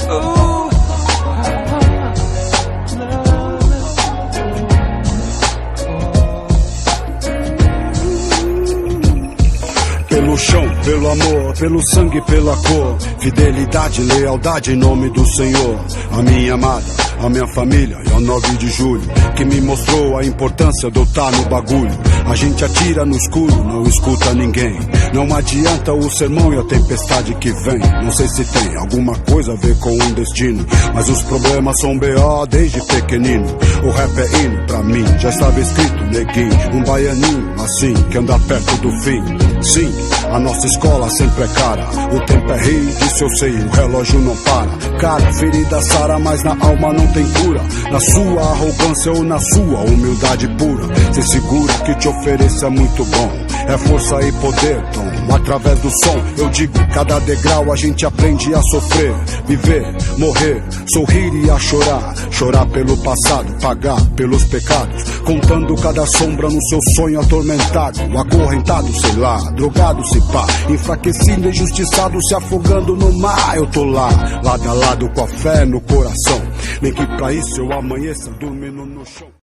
Pelo chão, pelo amor, pelo sangue, pela cor, fidelidade, lealdade em nome do Senhor. A minha amada, a minha família e ao 9 de julho, que me mostrou a importância de eu estar no bagulho. A gente atira no escuro, não escuta ninguém. Não adianta o sermão e a tempestade que vem. Não sei se tem alguma coisa a ver com um destino, mas os problemas são B.O. desde pequenino. O rap é hino pra mim, já estava escrito, neguinho. Um baianinho assim, que anda perto do fim. Sim, a nossa escola sempre é cara. O tempo é rei, disso eu sei, o relógio não para. Cara, ferida sara, mas na alma não tem cura. Na sua arrogância ou na sua humildade pura. Se segura que te ofereça é muito bom. É força e poder, Tom. Através do som, eu digo, cada degrau a gente aprende a sofrer. Viver, morrer, sorrir e a chorar. Chorar pelo passado, pagar pelos pecados. Contando cada sombra no seu sonho atormentado. Acorrentado, sei lá, drogado se pá. Enfraquecido, injustiçado, se afogando no mar. Eu tô lá, lado a lado com a fé no coração. Nem que pra isso eu amanheça dormindo no chão.